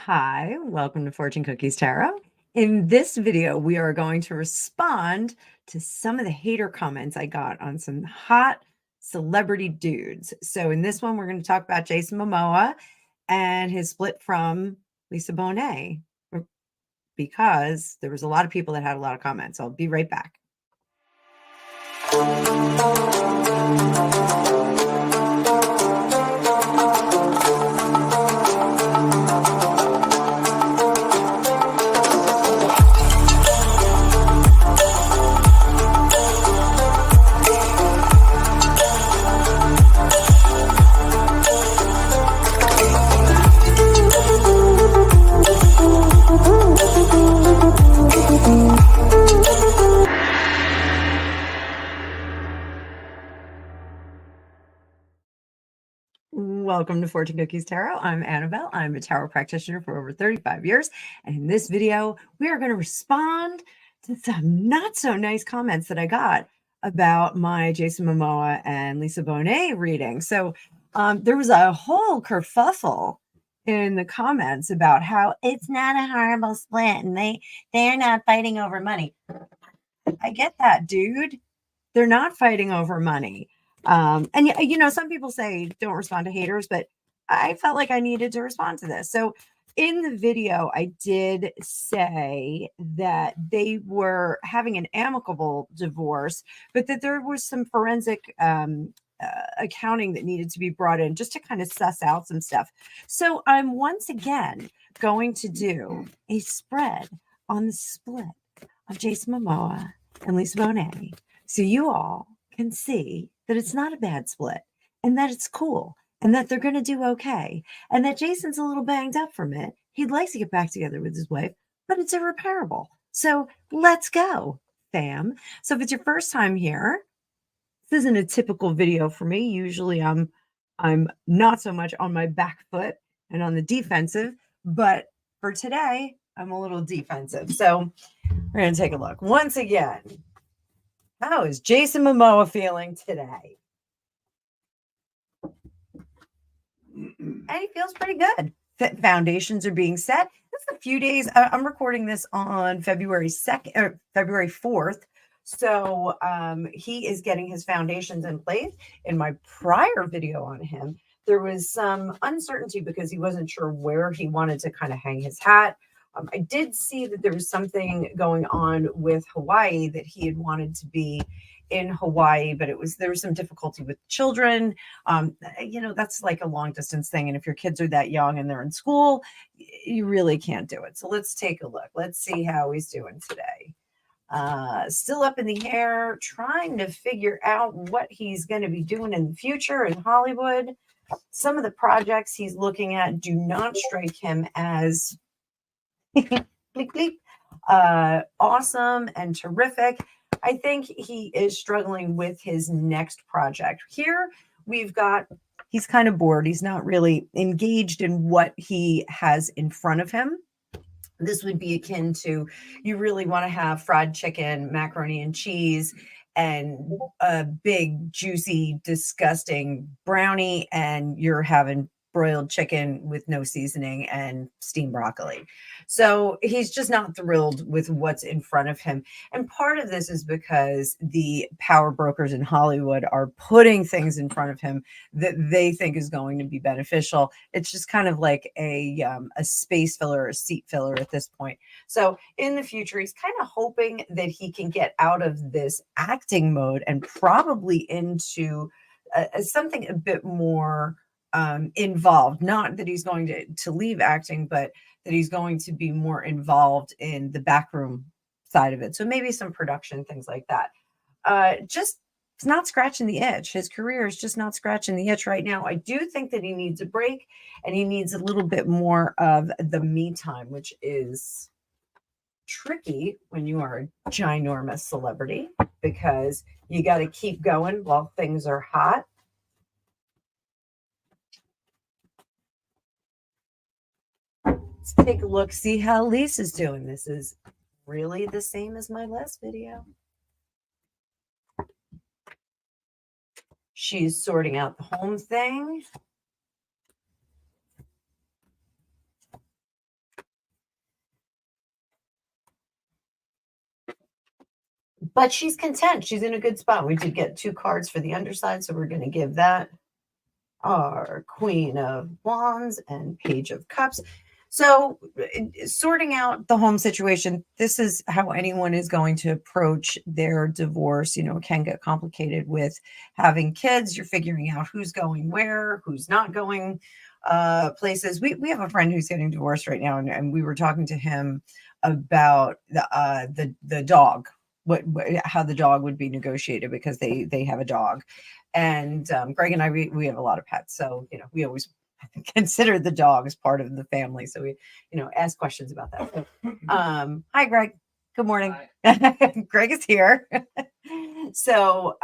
Hi, welcome to Fortune Cookies Tarot. In this video, we are going to respond to some of the hater comments I got on some hot celebrity dudes. So in this one, we're going to talk about Jason Momoa and his split from Lisa Bonet because there was a lot of people that had a lot of comments. I'll be right back. Welcome to Fortune Cookies Tarot. I'm Annabelle. I'm a tarot practitioner for over 35 years. And in this video, we are going to respond to some not so nice comments that I got about my Jason Momoa and Lisa Bonet reading. So there was a whole kerfuffle in the comments about how it's not a horrible split and they're not fighting over money. I get that, dude. They're not fighting over money. And some people say don't respond to haters, but I felt like I needed to respond to this. So in the video, I did say that they were having an amicable divorce, but that there was some forensic accounting that needed to be brought in just to kind of suss out some stuff. So I'm once again going to do a spread on the split of Jason Momoa and Lisa Bonet, so you all can see that it's not a bad split and that it's cool and that they're going to do okay and that Jason's a little banged up from it. He'd like to get back together with his wife, but it's irreparable. So let's go, fam. So if it's your first time here, this isn't a typical video for me. Usually I'm not so much on my back foot and on the defensive, but for today, I'm a little defensive. So we're going to take a look. Once again, how is Jason Momoa feeling today? And he feels pretty good. Foundations are being set. It's a few days. I'm recording this on February 2nd or February 4th. So he is getting his foundations in place. In my prior video on him, there was some uncertainty because he wasn't sure where he wanted to kind of hang his hat. I did see that there was something going on with Hawaii, that he had wanted to be in Hawaii, but there was some difficulty with children. That's like a long distance thing. And if your kids are that young and they're in school, you really can't do it. So let's take a look. Let's see how he's doing today. Still up in the air, trying to figure out what he's going to be doing in the future in Hollywood. Some of the projects he's looking at do not strike him as bleep, bleep, awesome and terrific. I think he is struggling with his next project. Here we've got, he's kind of bored. He's not really engaged in what he has in front of him. This would be akin to, you really want to have fried chicken, macaroni and cheese, and a big, juicy, disgusting brownie, and you're having broiled chicken with no seasoning and steamed broccoli. So he's just not thrilled with what's in front of him. And part of this is because the power brokers in Hollywood are putting things in front of him that they think is going to be beneficial. It's just kind of like a space filler, a seat filler at this point. So in the future, he's kind of hoping that he can get out of this acting mode and probably into something a bit more involved. Not that he's going to leave acting, but that he's going to be more involved in the backroom side of it. So maybe some production, things like that. Just it's not scratching the itch. His career is just not scratching the itch right now. I do think that he needs a break and he needs a little bit more of the me time, which is tricky when you are a ginormous celebrity because you got to keep going while things are hot. Let's take a look, see how Lisa's doing. This is really the same as my last video. She's sorting out the home thing. but she's content. She's in a good spot. We did get 2 cards for the underside, so we're going to give that our Queen of Wands and Page of Cups. So sorting out the home situation, this is how anyone is going to approach their divorce. You know, it can get complicated with having kids. You're figuring out who's going where, who's not going places. We have a friend who's getting divorced right now, and we were talking to him about the dog, what how the dog would be negotiated, because they have a dog. And Greg and I, we have a lot of pets, so you know, we always consider the dog as part of the family. So we, you know, ask questions about that. Hi, Greg. Good morning. Greg is here. So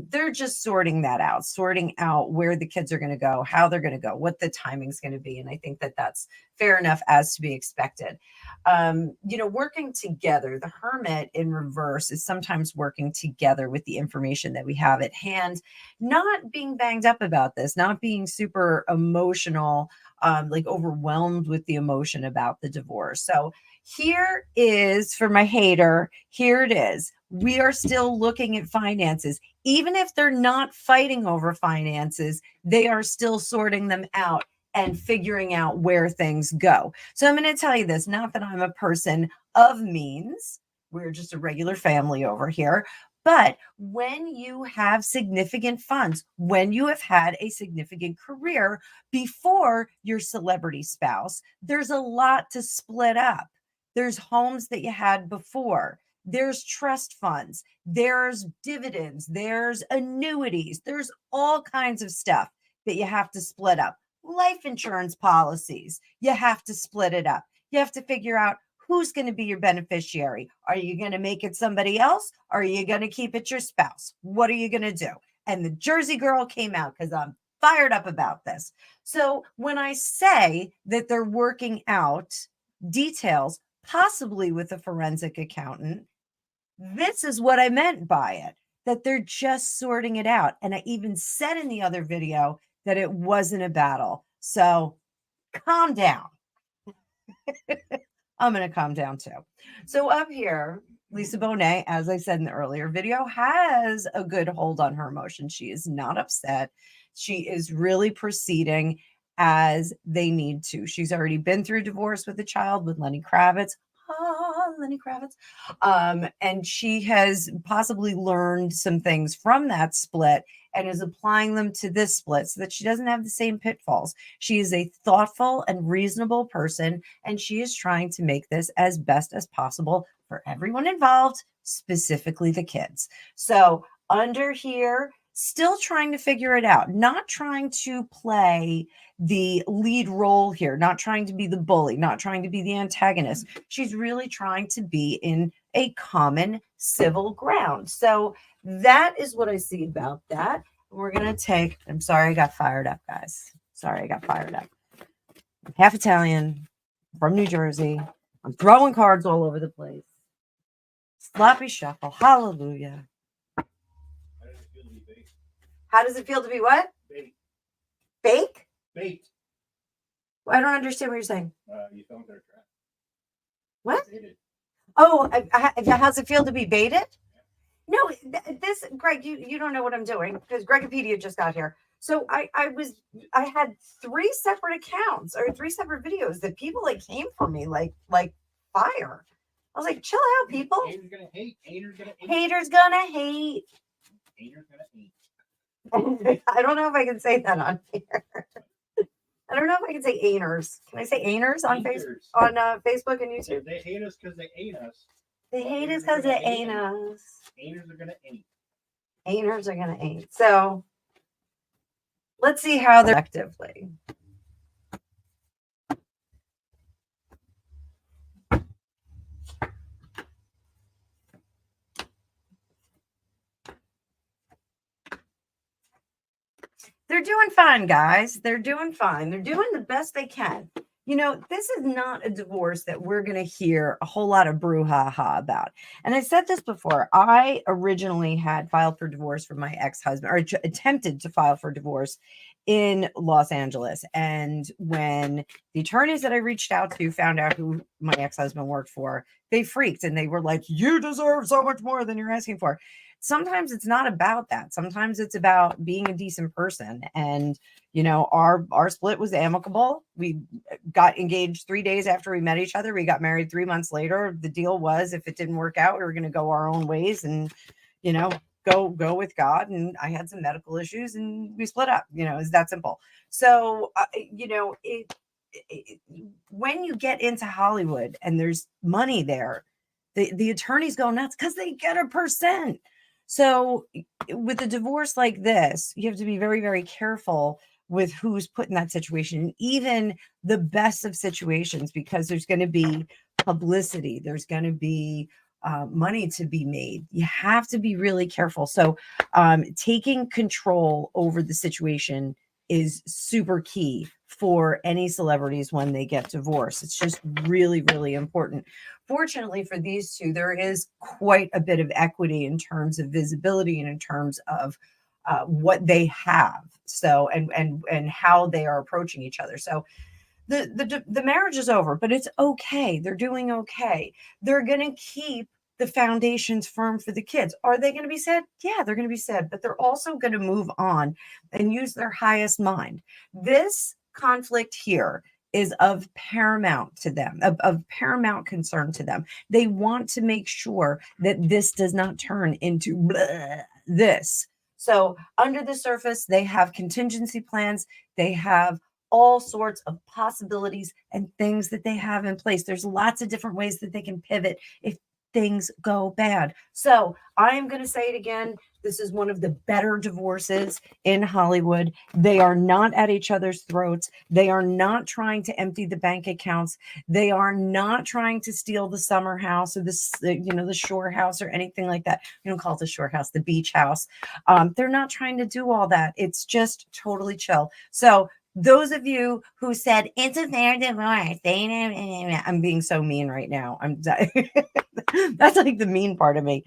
they're just sorting that out, sorting out where the kids are going to go, how they're going to go, what the timing's going to be. And I think that that's fair enough, as to be expected. You know, working together, the Hermit in reverse is sometimes working together with the information that we have at hand, not being banged up about this, not being super emotional, like overwhelmed with the emotion about the divorce. So here is, for my hater, here it is. We are still looking at finances. Even if they're not fighting over finances, they are still sorting them out and figuring out where things go. So I'm going to tell you this, not that I'm a person of means. We're just a regular family over here. But when you have significant funds, when you have had a significant career before your celebrity spouse, there's a lot to split up. There's homes that you had before. There's trust funds. There's dividends. There's annuities. There's all kinds of stuff that you have to split up. Life insurance policies, you have to split it up. You have to figure out who's going to be your beneficiary. Are you going to make it somebody else? Or are you going to keep it your spouse? What are you going to do? And the Jersey girl came out because I'm fired up about this. So when I say that they're working out details, possibly with a forensic accountant, this is what I meant by it, that they're just sorting it out. And I even said in the other video that it wasn't a battle. So calm down. I'm going to calm down too. So up here, Lisa Bonet, as I said in the earlier video, has a good hold on her emotions. She is not upset. She is really proceeding as they need to. She's already been through divorce with a child with Lenny Kravitz. Lenny Kravitz. And she has possibly learned some things from that split and is applying them to this split so that she doesn't have the same pitfalls. She is a thoughtful and reasonable person, and she is trying to make this as best as possible for everyone involved, specifically the kids. So under here, still trying to figure it out, not trying to play the lead role here, not trying to be the bully, not trying to be the antagonist. She's really trying to be in a common civil ground. So that is what I see about that. We're going to take, I'm sorry I got fired up, guys. Sorry I got fired up. I'm half Italian, from New Jersey. I'm throwing cards all over the place. Sloppy shuffle. Hallelujah. How does it feel to be what? Bait. Fake? Bait. I don't understand what you're saying. You fell into their trap. What? Baited. Oh, how's it feel to be baited? No, this, Greg, you don't know what I'm doing, because Gregopedia just got here. So I had 3 separate accounts or 3 separate videos that people like came for me like fire. I was like, chill out, people. Haters gonna hate. Haters gonna hate. Haters gonna hate. Haters gonna hate. I don't know if I can say that on here. I don't know if I can say ainers. Can I say ainers on Facebook and YouTube? They hate us because they ain't us. They hate us because they ain't us. Ainers are gonna ain't. Ainers are gonna ain't. So let's see how they're effectively. They're doing fine, guys. They're doing fine. They're doing the best they can. You know, this is not a divorce that we're going to hear a whole lot of brouhaha about. And I said this before. I originally had filed for divorce from my ex-husband, or attempted to file for divorce in Los Angeles. And when the attorneys that I reached out to found out who my ex-husband worked for, they freaked and they were like, you deserve so much more than you're asking for. Sometimes it's not about that. Sometimes it's about being a decent person. And, you know, our split was amicable. We got engaged 3 days after we met each other. We got married 3 months later. The deal was if it didn't work out, we were going to go our own ways and, you know, go with God. And I had some medical issues and we split up. You know, it's that simple. So, you know, when you get into Hollywood and there's money there, the attorneys go nuts because they get a percent. So with a divorce like this, you have to be very, very careful with who's put in that situation, even the best of situations, because there's going to be publicity. There's going to be money to be made. You have to be really careful. So taking control over the situation is super key for any celebrities when they get divorced. It's just really, really important. Fortunately for these two, there is quite a bit of equity in terms of visibility and in terms of what they have. So and how they are approaching each other. So the marriage is over, but it's okay. They're doing okay. They're going to keep the foundations firm for the kids. Are they going to be sad? Yeah, they're going to be sad, but they're also going to move on and use their highest mind. This conflict here is of paramount to them, of paramount concern to them. They want to make sure that this does not turn into this. So under the surface, they have contingency plans. They have all sorts of possibilities and things that they have in place. There's lots of different ways that they can pivot if things go bad. So I am going to say it again. This is one of the better divorces in Hollywood. They are not at each other's throats. They are not trying to empty the bank accounts. They are not trying to steal the summer house or the shore house or anything like that. We don't call it the shore house, the beach house. They're not trying to do all that. It's just totally chill. So those of you who said it's a fair divorce, I'm being so mean right now. That's like the mean part of me.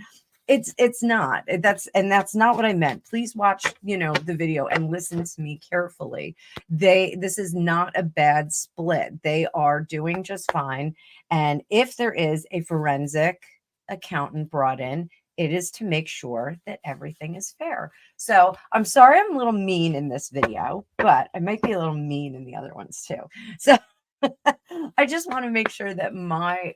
It's not. That's not what I meant. Please watch, the video and listen to me carefully. This is not a bad split. They are doing just fine. And if there is a forensic accountant brought in, it is to make sure that everything is fair. So I'm sorry I'm a little mean in this video, but I might be a little mean in the other ones too. So I just want to make sure that my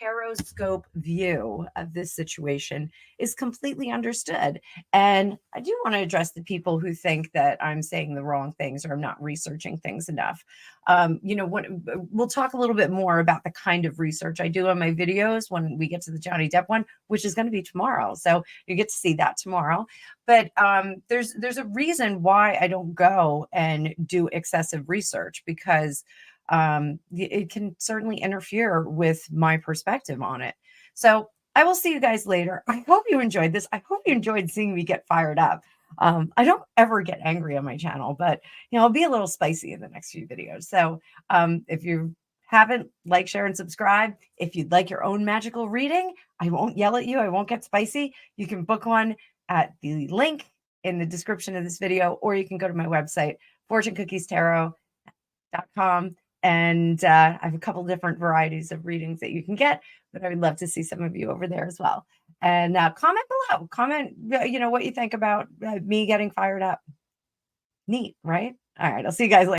tarot scope view of this situation is completely understood. And I do want to address the people who think that I'm saying the wrong things or I'm not researching things enough. We'll talk a little bit more about the kind of research I do on my videos when we get to the Johnny Depp one, which is going to be tomorrow. So you get to see that tomorrow. But there's a reason why I don't go and do excessive research, because it can certainly interfere with my perspective on it. So I will see you guys later. I hope you enjoyed this. I hope you enjoyed seeing me get fired up. I don't ever get angry on my channel, but I'll be a little spicy in the next few videos. So if you haven't, like, share, and subscribe. If you'd like your own magical reading, I won't yell at you. I won't get spicy. You can book one at the link in the description of this video, or you can go to my website, fortunecookiestarot.com. And I have a couple different varieties of readings that you can get, but I would love to see some of you over there as well. And comment below. Comment, what you think about me getting fired up. Neat, right? All right. I'll see you guys later.